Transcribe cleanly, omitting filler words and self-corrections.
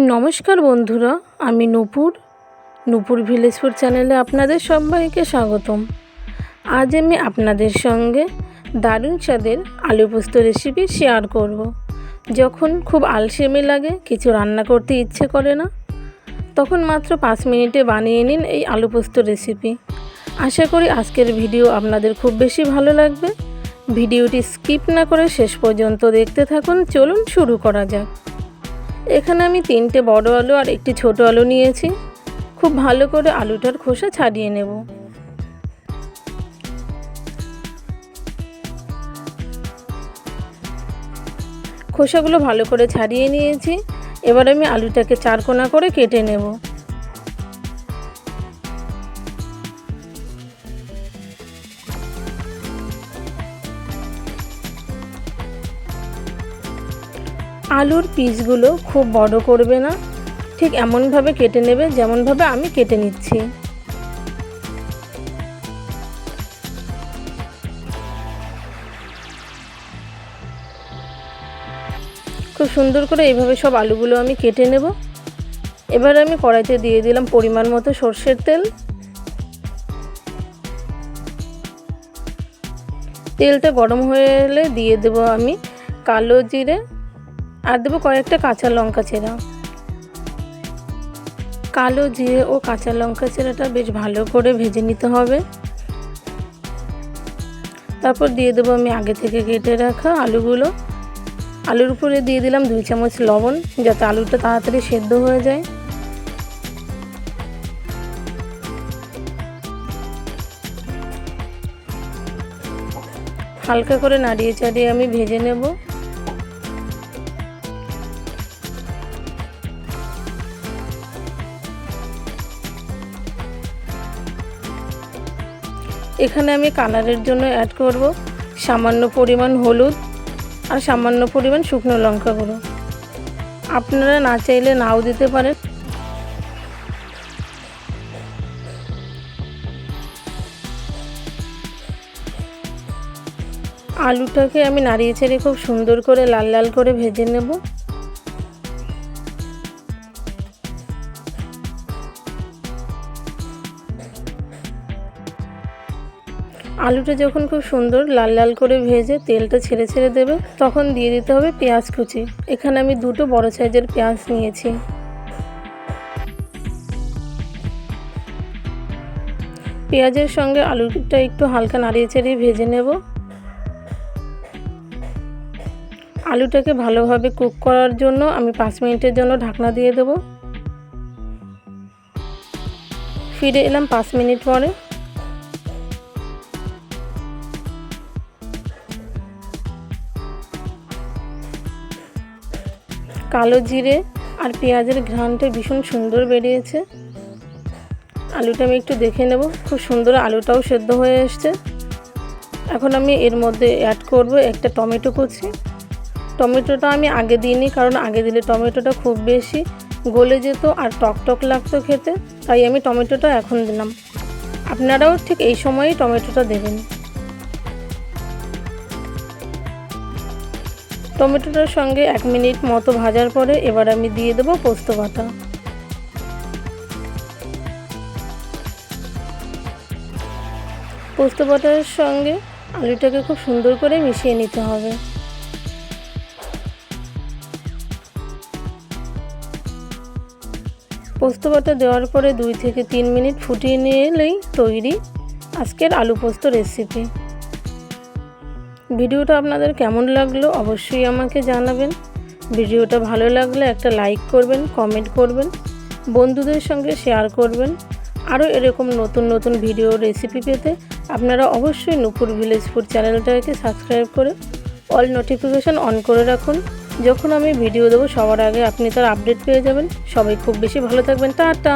নমস্কার বন্ধুরা, আমি নূপুর ভিলেজ ফুড চ্যানেলে আপনাদের সবাইকে স্বাগতম। আজ আমি আপনাদের সঙ্গে দারুণ স্বাদের আলু পোস্ত রেসিপি শেয়ার করব। যখন খুব আলসেমি লাগে, কিছু রান্না করতে ইচ্ছে করে না, তখন মাত্র 5 মিনিটে বানিয়ে নিন এই আলু পোস্ত রেসিপি। আশা করি আজকের ভিডিও আপনাদের খুব বেশি ভালো লাগবে। ভিডিওটি স্কিপ না করে শেষ পর্যন্ত দেখতে থাকুন। চলুন শুরু করা যাক। এখানে আমি 3টে বড় আলু আর একটি ছোট আলু নিয়েছি। খুব ভালো করে আলুটার খোসা ছাড়িয়ে নেব। খোসাগুলো ভালো করে ছাড়িয়ে নিয়েছি। এবার আমি আলুটাকে 4 কোনা করে কেটে নেব। আলুর পিসগুলো খুব বড় করবে না, ঠিক এমনভাবে কেটে নেবে যেমনভাবে আমি কেটে নিচ্ছি। খুব সুন্দর করে এইভাবে সব আলুগুলো আমি কেটে নেব। এবার আমি কড়াইতে দিয়ে দিলাম পরিমাণ মতো সরষের তেল। তেলটা গরম হয়ে এলে দিয়ে দেব আমি কালো জিরে আর দেবো কয়েকটা কাঁচা লঙ্কা চেরা। কালো জিরে ও কাঁচা লঙ্কা চেরাটা বেশ ভালো করে ভেজে নিতে হবে। তারপর দিয়ে দেবো আমি আগে থেকে কেটে রাখা আলুগুলো। আলুর উপরে দিয়ে দিলাম 2 চামচ লবণ, যাতে আলুটা তাড়াতাড়ি সেদ্ধ হয়ে যায়। হালকা করে নাড়িয়ে চাড়িয়ে আমি ভেজে নেব। এখানে আমি কালারের জন্য অ্যাড করব সামান্য পরিমাণ হলুদ আর সামান্য পরিমাণ শুকনো লঙ্কা গুঁড়ো। আপনারা না চাইলে নাও দিতে পারেন। আলুটাকে আমি নাড়িয়ে ছেড়ে খুব সুন্দর করে লাল লাল করে ভেজে নেব। আলুটা যখন খুব সুন্দর লাল লাল করে ভেজে তেলটা ছেড়ে ছেড়ে দেবে, তখন দিয়ে দিতে হবে পেঁয়াজ কুচি। এখানে আমি 2টো বড় সাইজের পেঁয়াজ নিয়েছি। পেঁয়াজের সঙ্গে আলুটা একটু হালকা নাড়িয়ে চাড়িয়ে ভেজে নেব। আলুটাকে ভালোভাবে কুক করার জন্য আমি 5 মিনিটের জন্য ঢাকনা দিয়ে দেব। ফিরে এলাম 5 মিনিট পরে। কালো জিরে আর পেঁয়াজের ঘ্রাণটা ভীষণ সুন্দর বেরিয়েছে। আলুটা আমি একটু দেখে নেব। খুব সুন্দর আলুটাও সেদ্ধ হয়ে এসছে। এখন আমি এর মধ্যে অ্যাড করব একটা টমেটো কুচি। টমেটোটা আমি আগে দিইনি, কারণ আগে দিলে টমেটোটা খুব বেশি গলে যেত আর টক টক লাগতো খেতে, তাই আমি টমেটোটা এখন দিলাম। আপনারাও ঠিক এই সময়ই টমেটোটা দেবেন। টমেটোটার সঙ্গে 1 মিনিট মতো ভাজার পরে এবার আমি দিয়ে দেবো পোস্ত বাটা। পোস্ত বাটার সঙ্গে আলুটাকে খুব সুন্দর করে মিশিয়ে নিতে হবে। পোস্ত বাটা দেওয়ার পরে 2 থেকে 3 মিনিট ফুটিয়ে নিলেই তৈরি আজকের আলু পোস্ত রেসিপি। ভিডিওটা আপনাদের কেমন লাগলো অবশ্যই আমাকে জানাবেন। ভিডিওটা ভালো লাগলে একটা লাইক করবেন, কমেন্ট করবেন, বন্ধুদের সঙ্গে শেয়ার করবেন। আরও এরকম নতুন নতুন ভিডিও রেসিপি পেতে আপনারা অবশ্যই নূপুর ভিলেজ ফুড চ্যানেলটাকে সাবস্ক্রাইব করে অল নোটিফিকেশান অন করে রাখুন। যখন আমি ভিডিও দেবো সবার আগে আপনি তার আপডেট পেয়ে যাবেন। সবাই খুব বেশি ভালো থাকবেন। টাটা।